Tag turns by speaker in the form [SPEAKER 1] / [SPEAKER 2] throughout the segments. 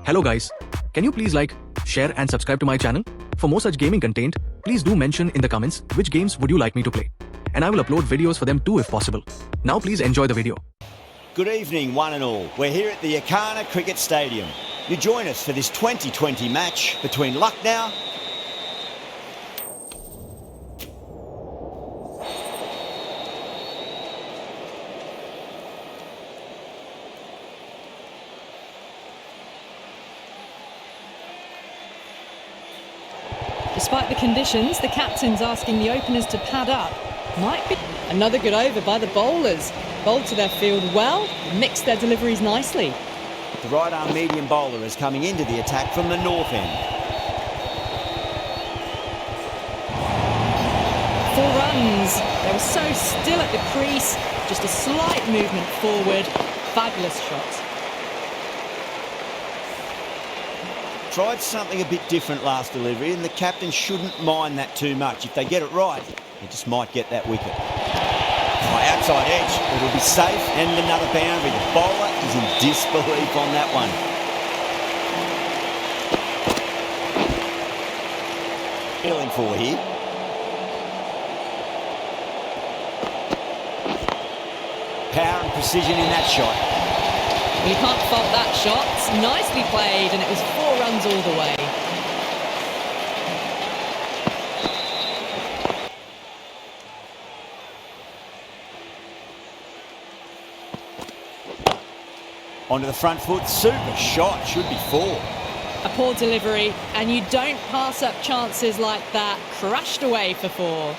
[SPEAKER 1] Hello guys, can you please like, share and subscribe to my channel? For more such gaming content, please do mention in the comments which games would you like me to play. And I will upload videos for them too if possible. Now please enjoy the video.
[SPEAKER 2] Good evening one and all. We're here at the Ekana Cricket Stadium. You join us for this 2020 match between Lucknow
[SPEAKER 3] Despite the conditions, the captain's asking the openers to pad up. Might be another good over by the bowlers. Bowled to their field well, mixed their deliveries nicely.
[SPEAKER 2] The right-arm medium bowler is coming into the attack from the north end.
[SPEAKER 3] 4 runs. They were so still at the crease. Just a slight movement forward. Fabulous shot.
[SPEAKER 2] Tried something a bit different last delivery, and the captain shouldn't mind that too much. If they get it right, they just might get that wicket. Outside edge, it'll be safe, and another boundary. The bowler is in disbelief on that one. Feeling for here. Power and precision in that shot.
[SPEAKER 3] You can't fault that shot. Nicely played, and it was 4 runs all the way.
[SPEAKER 2] Onto the front foot, super shot, should be 4.
[SPEAKER 3] A poor delivery, and you don't pass up chances like that. Crashed away for 4.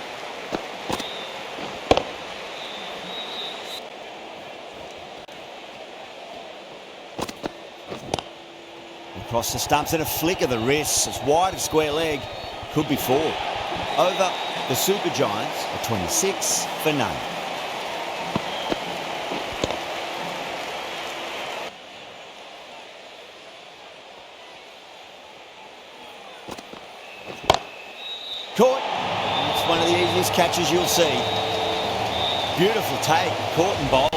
[SPEAKER 2] Across the stumps and a flick of the wrists. It's wide of square leg. Could be 4. Over the Super Giants are 26 for none. Caught. It's one of the easiest catches you'll see. Beautiful take. Caught and bowled.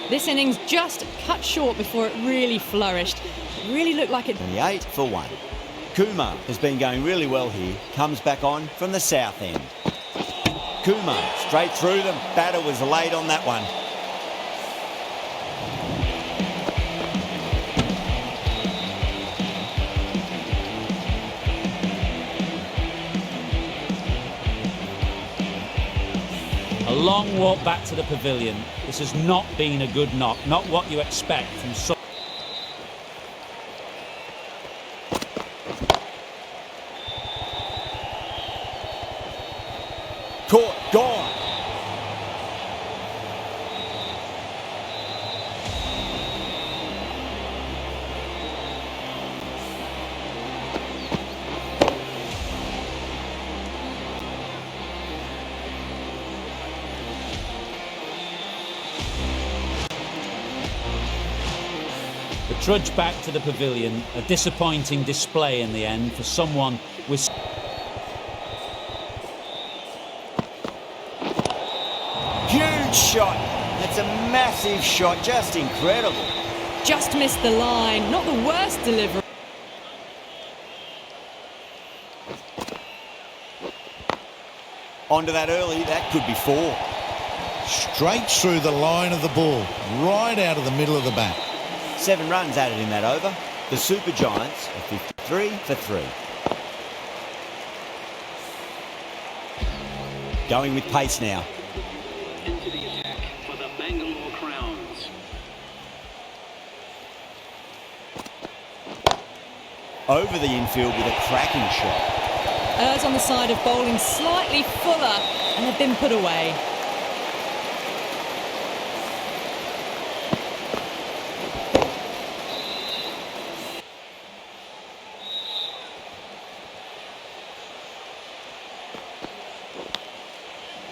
[SPEAKER 3] This innings just cut short before it really flourished. It really looked like it...
[SPEAKER 2] 28 for 1. Kumar has been going really well here. Comes back on from the south end. Kumar straight through them. Batter was late on that one.
[SPEAKER 4] A long walk back to the pavilion. This has not been a good knock, not what you expect from some.
[SPEAKER 2] Caught, gone.
[SPEAKER 4] The trudge back to the pavilion, a disappointing display in the end for someone with...
[SPEAKER 2] Huge shot. It's a massive shot, just incredible.
[SPEAKER 3] Just missed the line. Not the worst delivery.
[SPEAKER 2] Onto that early, that could be 4.
[SPEAKER 5] Straight through the line of the ball, right out of the middle of the bat.
[SPEAKER 2] 7 runs added in that over. The Super Giants are 53 for 3. Going with pace now.
[SPEAKER 6] Into the attack for the Bangalore Crowns.
[SPEAKER 2] Over the infield with a cracking shot.
[SPEAKER 3] Errs on the side of bowling slightly fuller, and have been put away.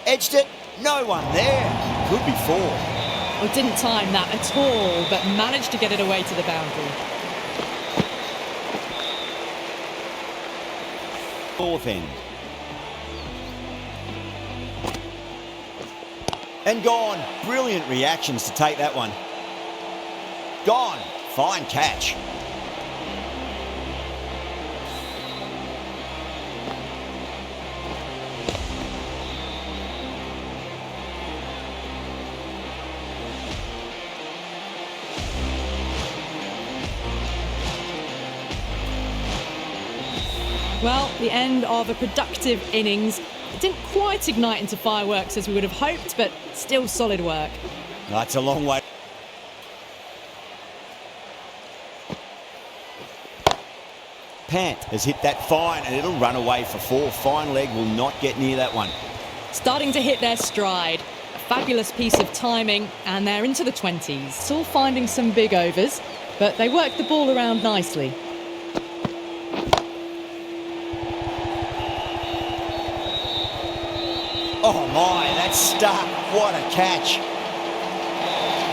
[SPEAKER 2] Edged it, no one there. Could be 4.
[SPEAKER 3] Well, didn't time that at all, but managed to get it away to the boundary.
[SPEAKER 2] Fourth end. And gone. Brilliant reactions to take that one. Gone. Fine catch.
[SPEAKER 3] Well, the end of a productive innings. It didn't quite ignite into fireworks as we would have hoped, but still solid work.
[SPEAKER 2] That's a long way. Pant has hit that fine and it'll run away for four. Fine leg will not get near that one.
[SPEAKER 3] Starting to hit their stride. A fabulous piece of timing, and they're into the 20s. Still finding some big overs, but they work the ball around nicely.
[SPEAKER 2] Oh my, that's stuck. What a catch.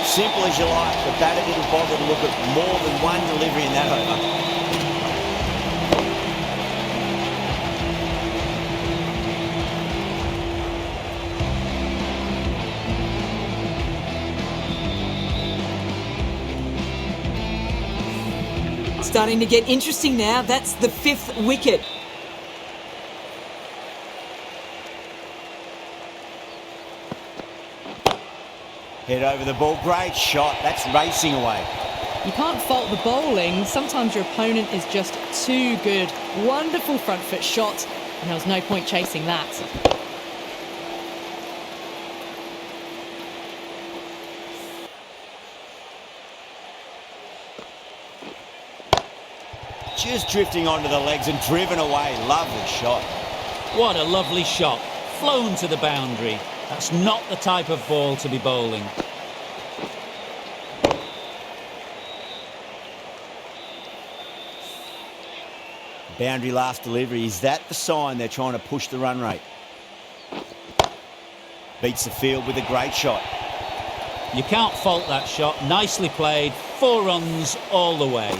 [SPEAKER 2] Simple as you like. The batter didn't bother to look at more than one delivery in that over.
[SPEAKER 7] Starting to get interesting now. That's the 5th wicket.
[SPEAKER 2] Head over the ball. Great shot. That's racing away.
[SPEAKER 3] You can't fault the bowling. Sometimes your opponent is just too good. Wonderful front foot shot, and there was no point chasing that.
[SPEAKER 2] Just drifting onto the legs and driven away. Lovely shot.
[SPEAKER 4] What a lovely shot. Flown to the boundary. That's not the type of ball to be bowling.
[SPEAKER 2] Boundary last delivery. Is that the sign they're trying to push the run rate? Beats the field with a great shot.
[SPEAKER 4] You can't fault that shot. Nicely played. 4 runs all the way.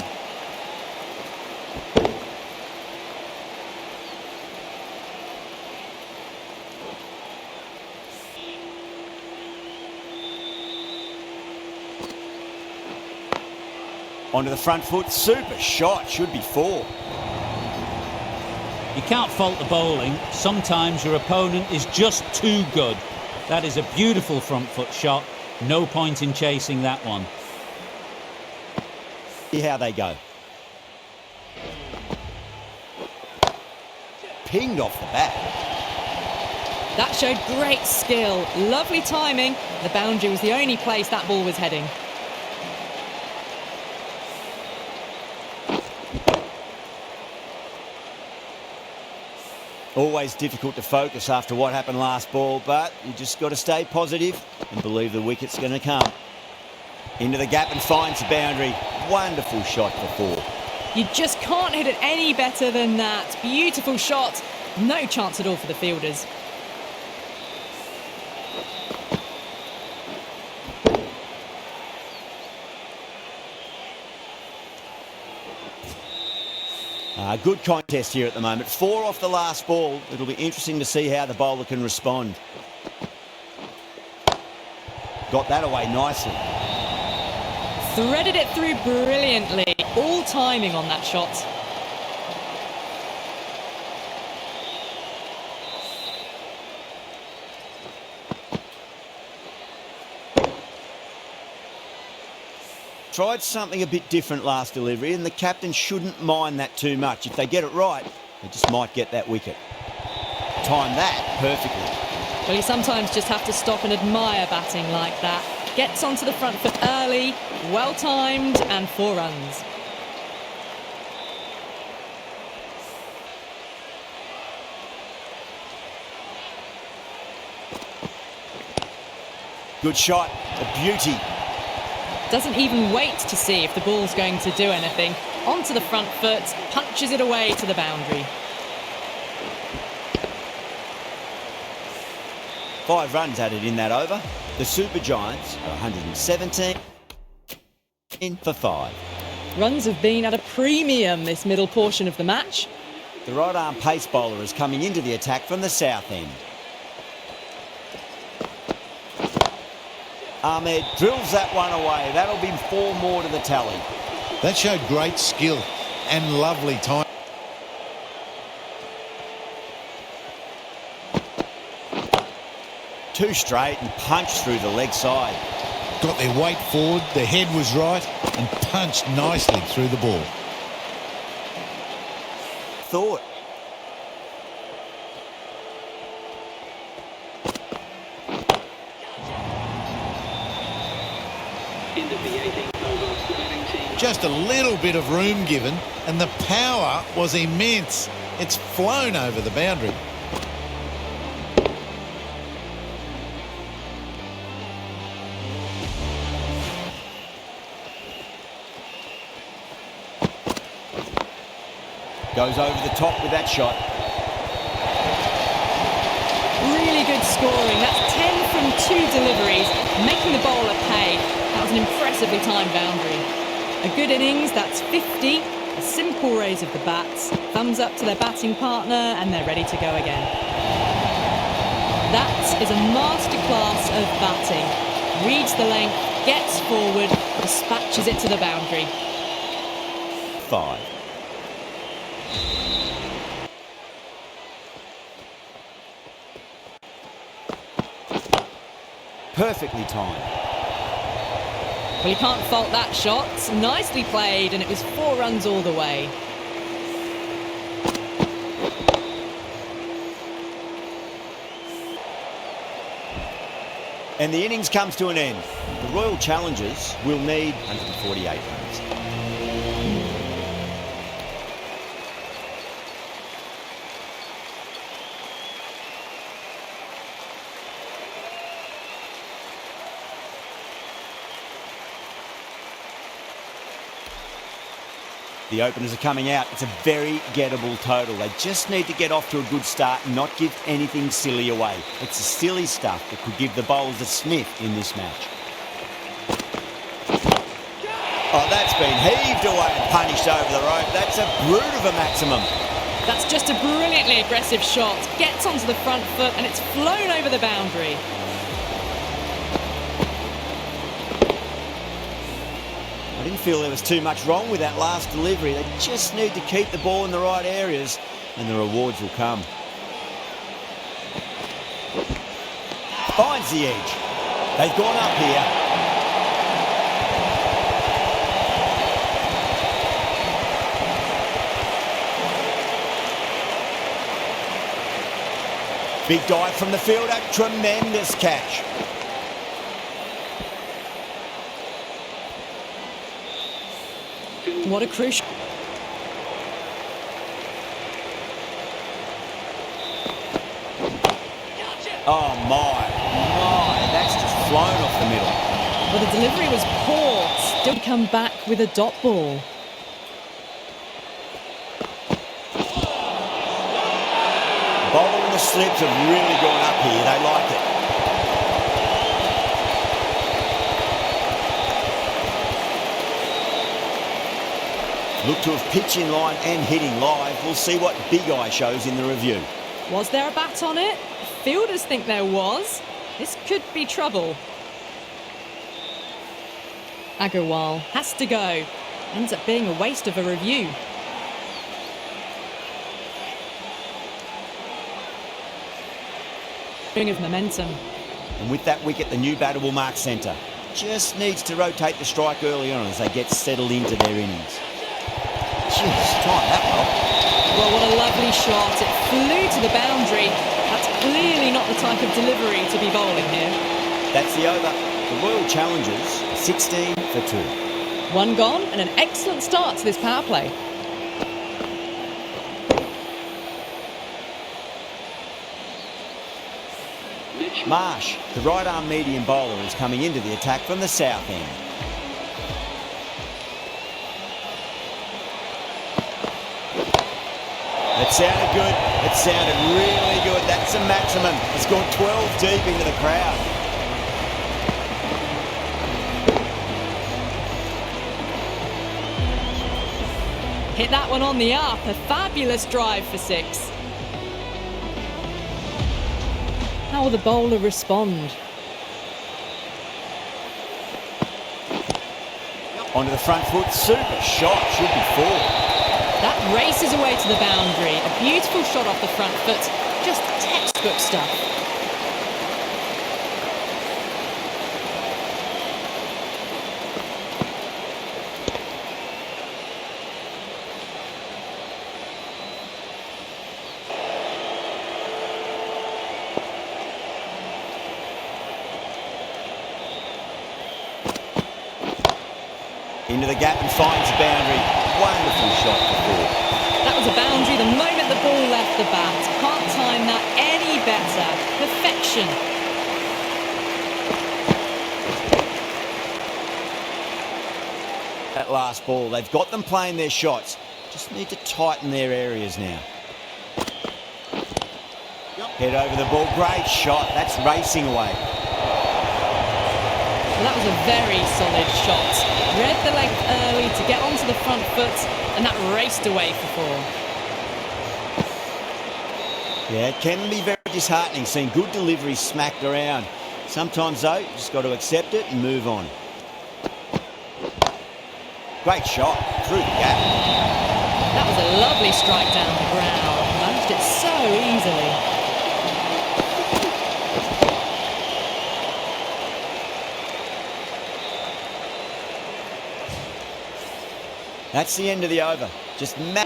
[SPEAKER 2] Onto the front foot. Super shot. Should be 4.
[SPEAKER 4] You can't fault the bowling. Sometimes your opponent is just too good. That is a beautiful front foot shot. No point in chasing that one.
[SPEAKER 2] See how they go. Pinged off the bat.
[SPEAKER 3] That showed great skill. Lovely timing. The boundary was the only place that ball was heading.
[SPEAKER 2] Always difficult to focus after what happened last ball, but you just got to stay positive and believe the wicket's going to come. Into the gap and finds the boundary. Wonderful shot for 4.
[SPEAKER 3] You just can't hit it any better than that. Beautiful shot. No chance at all for the fielders.
[SPEAKER 2] Good contest here at the moment. 4 off the last ball. It'll be interesting to see how the bowler can respond. Got that away nicely.
[SPEAKER 3] Threaded it through brilliantly. All timing on that shot.
[SPEAKER 2] Tried something a bit different last delivery, and the captain shouldn't mind that too much. If they get it right, they just might get that wicket. Time that perfectly.
[SPEAKER 3] Well, you sometimes just have to stop and admire batting like that. Gets onto the front foot early, well timed, and 4 runs.
[SPEAKER 2] Good shot, a beauty.
[SPEAKER 3] Doesn't even wait to see if the ball's going to do anything. Onto the front foot, punches it away to the boundary.
[SPEAKER 2] 5 runs added in that over. The Super Giants are 117 for 5.
[SPEAKER 3] Runs have been at a premium this middle portion of the match.
[SPEAKER 2] The right-arm pace bowler is coming into the attack from the south end. Ahmed drills that one away. That'll be 4 more to the tally.
[SPEAKER 5] That showed great skill and lovely time.
[SPEAKER 2] Two straight and punched through the leg side.
[SPEAKER 5] Got their weight forward, the head was right, and punched nicely through the ball.
[SPEAKER 2] Thought.
[SPEAKER 6] Into the 18th over, the batting team.
[SPEAKER 5] Just a little bit of room given, and the power was immense. It's flown over the boundary.
[SPEAKER 2] Goes over the top with that shot.
[SPEAKER 3] Really good scoring. That's 10 from 2 deliveries, making the bowler pay. That was an impressively timed boundary. A good innings, that's 50. A simple raise of the bats. Thumbs up to their batting partner, and they're ready to go again. That is a masterclass of batting. Reads the length, gets forward, dispatches it to the boundary.
[SPEAKER 2] 5. Perfectly timed.
[SPEAKER 3] Well, you can't fault that shot. Nicely played, and it was 4 runs all the way.
[SPEAKER 2] And the innings comes to an end. The Royal Challengers will need 148 runs. The openers are coming out. It's a very gettable total. They just need to get off to a good start and not give anything silly away. It's the silly stuff that could give the bowlers a sniff in this match. Oh, that's been heaved away and punished over the rope. That's a brute of a maximum.
[SPEAKER 3] That's just a brilliantly aggressive shot. Gets onto the front foot, and it's flown over the boundary.
[SPEAKER 2] I didn't feel there was too much wrong with that last delivery. They just need to keep the ball in the right areas and the rewards will come. Finds the edge. They've gone up here. Big dive from the fielder. Tremendous catch.
[SPEAKER 3] What a crucial...
[SPEAKER 2] Oh my, that's just flown off the middle.
[SPEAKER 3] Well, the delivery was poor. Still come back with a dot ball.
[SPEAKER 2] Bowler and the slips have really gone up here. They like it. Look to have pitch in line and hitting live. We'll see what Big Eye shows in the review.
[SPEAKER 3] Was there a bat on it? Fielders think there was. This could be trouble. Agarwal has to go. Ends up being a waste of a review. Ring of momentum.
[SPEAKER 2] And with that wicket, the new batter will mark centre. Just needs to rotate the strike early on as they get settled into their innings. Jeez, timed that well.
[SPEAKER 3] Well, what a lovely shot. It flew to the boundary. That's clearly not the type of delivery to be bowling here.
[SPEAKER 2] That's the over. The Royal Challengers, 16 for 2.
[SPEAKER 3] 1 gone and an excellent start to this power play.
[SPEAKER 2] Marsh, the right-arm medium bowler, is coming into the attack from the south end. It sounded good. It sounded really good. That's a maximum. It's gone 12 deep into the crowd.
[SPEAKER 3] Hit that one on the up. A fabulous drive for 6. How will the bowler respond?
[SPEAKER 2] Onto the front foot, super shot, should be 4.
[SPEAKER 3] That races away to the boundary. A beautiful shot off the front foot. Just textbook stuff.
[SPEAKER 2] Into the gap and finds the boundary. Wonderful shot for 4.
[SPEAKER 3] That was a boundary the moment the ball left the bat. Can't time that any better. Perfection.
[SPEAKER 2] That last ball, they've got them playing their shots. Just need to tighten their areas now. Head over the ball, great shot. That's racing away.
[SPEAKER 3] Well, that was a very solid shot. Read the length early to get onto the front foot, and that raced away for 4.
[SPEAKER 2] Yeah, it can be very disheartening seeing good deliveries smacked around. Sometimes, though, you just got to accept it and move on. Great shot through the gap.
[SPEAKER 3] That was a lovely strike down the ground. Managed it so easily.
[SPEAKER 2] That's the end of the over. Just pinged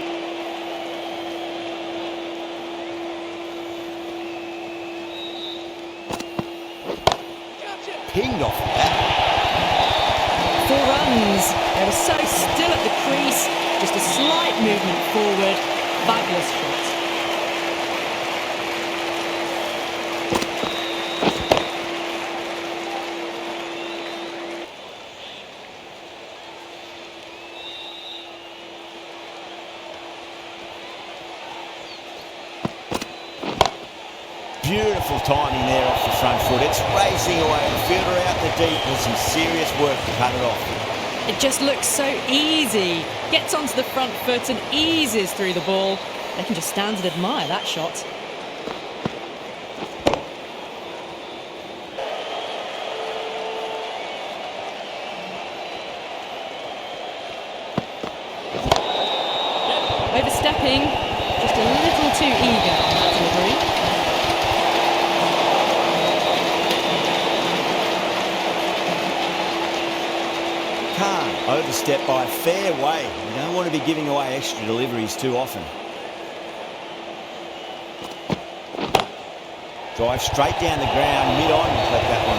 [SPEAKER 2] off the bat.
[SPEAKER 3] 4 runs. They were so still at the crease. Just a slight movement forward. Fabulous shot.
[SPEAKER 2] Beautiful timing there off the front foot. It's racing away. The fielder out the deep with some serious work to cut it off.
[SPEAKER 3] It just looks so easy. Gets onto the front foot and eases through the ball. They can just stand and admire that shot. Overstepping. Just a little too eager on that delivery.
[SPEAKER 2] Overstep by a fair way. You don't want to be giving away extra deliveries too often. Drive straight down the ground, mid-on, let that one.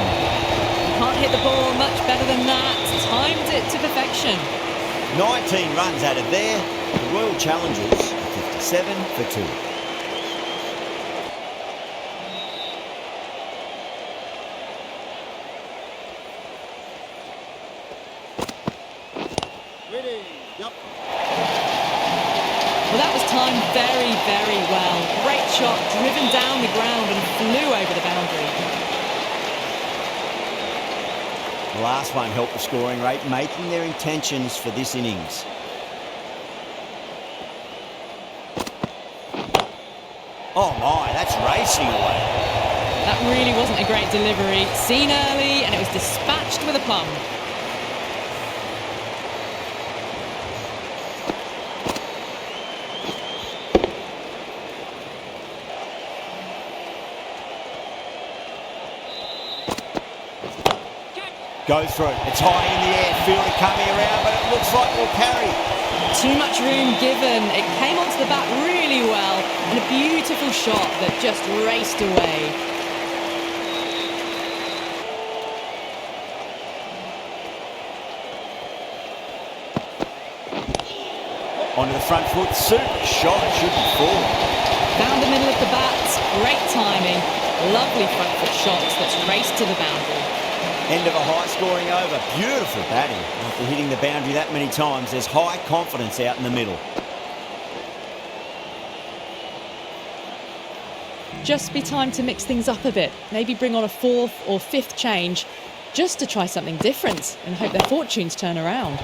[SPEAKER 3] Can't hit the ball much better than that. Timed it to perfection.
[SPEAKER 2] 19 runs added there. The Royal Challengers, 57 for 2.
[SPEAKER 3] Well, that was timed very, very well. Great shot, driven down the ground and flew over the boundary.
[SPEAKER 2] The last one helped the scoring rate, making their intentions for this innings. Oh my, that's racing away.
[SPEAKER 3] That really wasn't a great delivery. Seen early and it was dispatched with a plum.
[SPEAKER 2] Go through. It's high in the air. Fielder coming around, but it looks like we'll carry.
[SPEAKER 3] Too much room given. It came onto the bat really well. And a beautiful shot that just raced away.
[SPEAKER 2] Onto the front foot. Super shot. Should be 4.
[SPEAKER 3] Down the middle of the bat. Great timing. Lovely front foot shots that's raced to the boundary.
[SPEAKER 2] End of a high-scoring over. Beautiful batting. After hitting the boundary that many times, there's high confidence out in the middle.
[SPEAKER 3] Just be time to mix things up a bit. Maybe bring on a 4th or 5th change just to try something different and hope their fortunes turn around.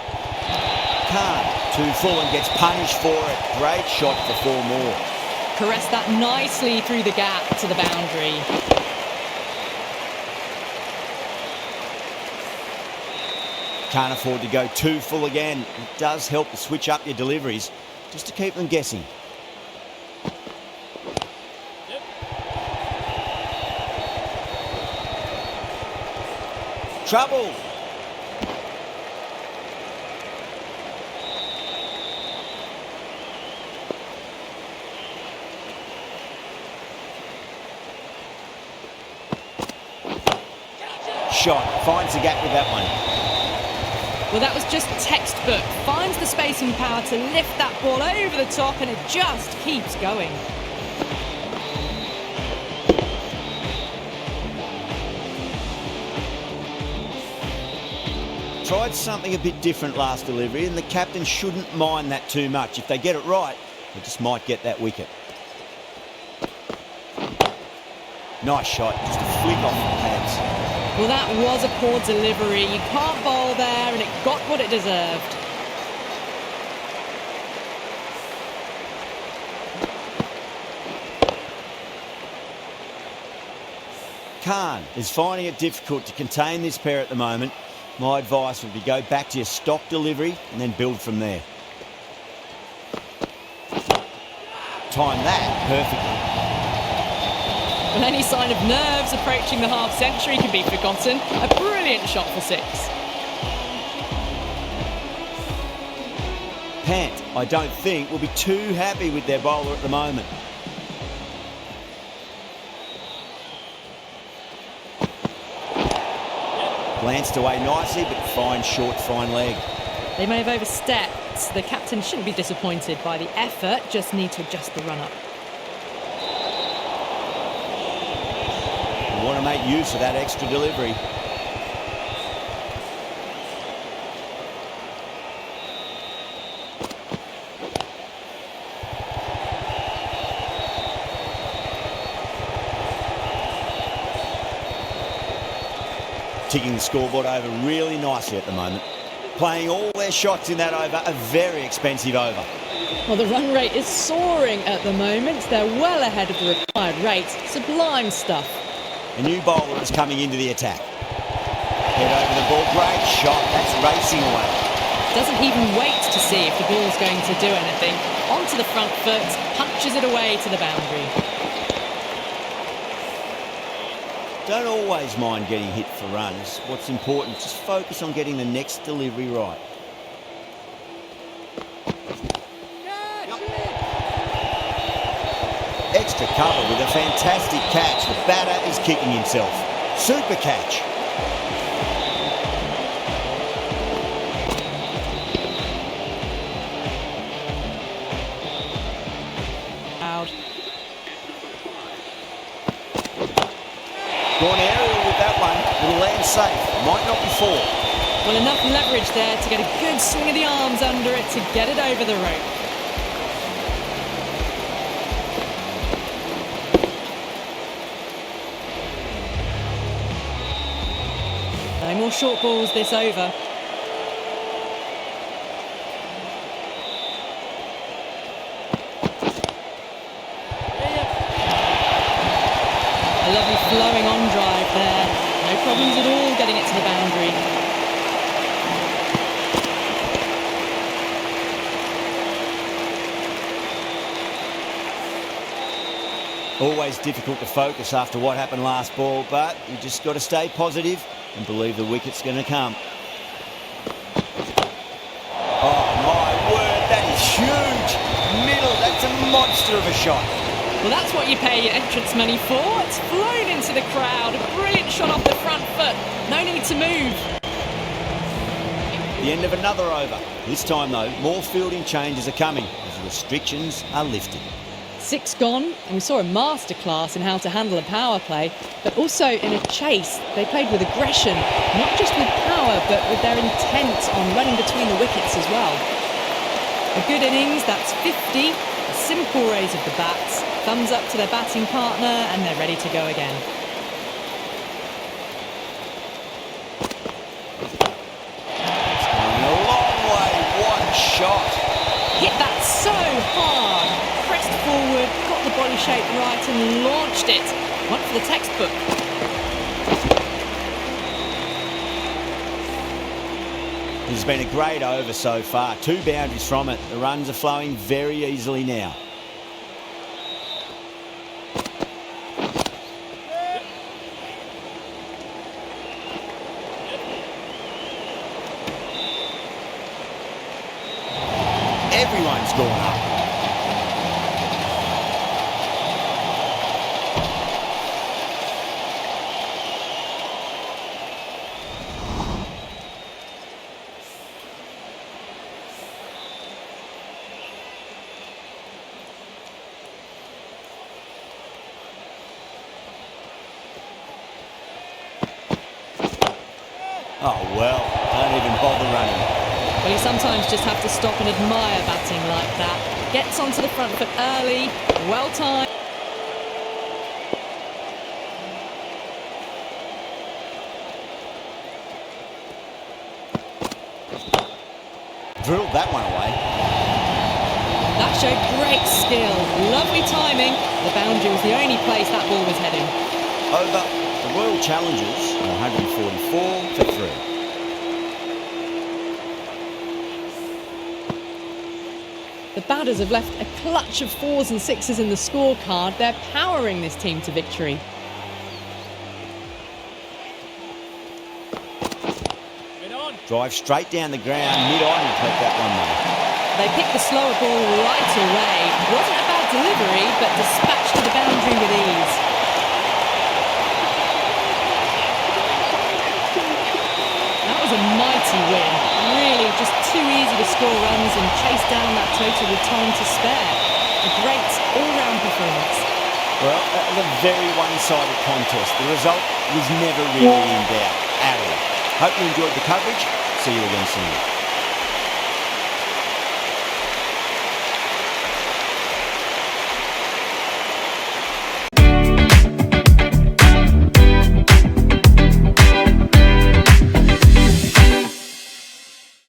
[SPEAKER 2] Can't. Too full and gets punished for it. Great shot for 4 more.
[SPEAKER 3] Caressed that nicely through the gap to the boundary.
[SPEAKER 2] Can't afford to go too full again. It does help to switch up your deliveries just to keep them guessing. Trouble. Shot. Finds the gap with that one.
[SPEAKER 3] Well, that was just textbook. Finds the space and power to lift that ball over the top, and it just keeps going.
[SPEAKER 2] Tried something a bit different last delivery, and the captain shouldn't mind that too much. If they get it right, they just might get that wicket. Nice shot, just a flick off the pads.
[SPEAKER 3] Well, that was a poor delivery. You can't bowl there, and it got what it deserved.
[SPEAKER 2] Khan is finding it difficult to contain this pair at the moment. My advice would be go back to your stock delivery and then build from there. Time that perfectly.
[SPEAKER 3] Well, any sign of nerves approaching the half-century can be forgotten. A brilliant shot for 6.
[SPEAKER 2] Pant, I don't think, will be too happy with their bowler at the moment. Glanced away nicely, but fine short, fine leg.
[SPEAKER 3] They may have overstepped. The captain shouldn't be disappointed by the effort, just need to adjust the run-up.
[SPEAKER 2] You want to make use of that extra delivery. Ticking the scoreboard over really nicely at the moment. Playing all their shots in that over, a very expensive over.
[SPEAKER 3] Well, the run rate is soaring at the moment. They're well ahead of the required rate. Sublime stuff.
[SPEAKER 2] A new bowler is coming into the attack. Head over the ball, great shot, that's racing away.
[SPEAKER 3] Doesn't even wait to see if the ball's going to do anything. Onto the front foot, punches it away to the boundary.
[SPEAKER 2] Don't always mind getting hit for runs. What's important, just focus on getting the next delivery right. Extra cover with a fantastic catch. The batter is kicking himself. Super catch.
[SPEAKER 3] Out.
[SPEAKER 2] Gone aerial with that one. It'll land safe. Might not be 4.
[SPEAKER 3] Well, enough leverage there to get a good swing of the arms under it to get it over the rope. No more short balls this over. A lovely flowing on drive there. No problems at all getting it to the boundary.
[SPEAKER 2] Always difficult to focus after what happened last ball, but you just got to stay positive and believe the wicket's going to come. Oh my word, that is huge! Middle, that's a monster of a shot.
[SPEAKER 3] Well, that's what you pay your entrance money for. It's flown into the crowd. A brilliant shot off the front foot. No need to move.
[SPEAKER 2] The end of another over. This time though, more fielding changes are coming as the restrictions are lifted.
[SPEAKER 3] 6 gone, and we saw a masterclass in how to handle a power play, but also in a chase. They played with aggression, not just with power, but with their intent on running between the wickets as well. A good innings, that's 50, a simple raise of the bats, thumbs up to their batting partner, and they're ready to go again.
[SPEAKER 2] It's going a long way. What a
[SPEAKER 3] shaped right and launched it. One for the textbook.
[SPEAKER 2] This has been a great over so far. 2 boundaries from it. The runs are flowing very easily now. Everyone's gone up. Oh, well, don't even bother running.
[SPEAKER 3] Well, you sometimes just have to stop and admire batting like that. Gets onto the front foot early, well timed.
[SPEAKER 2] Drilled that one away.
[SPEAKER 3] That showed great skill, lovely timing. The boundary was the only place that ball was heading.
[SPEAKER 2] Over the Royal Challengers, 144 for 3.
[SPEAKER 3] The batters have left a clutch of 4s and 6s in the scorecard. They're powering this team to victory.
[SPEAKER 2] Drive straight down the ground, mid-on, and collect that one though.
[SPEAKER 3] They picked the slower ball right away. Wasn't a bad delivery, but dispatched to the boundary with ease. That was a mighty win. Really just too easy to score runs and chase down that total with time to spare. A great all-round performance.
[SPEAKER 2] Well, that was a very one-sided contest. The result was never really in doubt at all. Hope you enjoyed the coverage. See you again soon.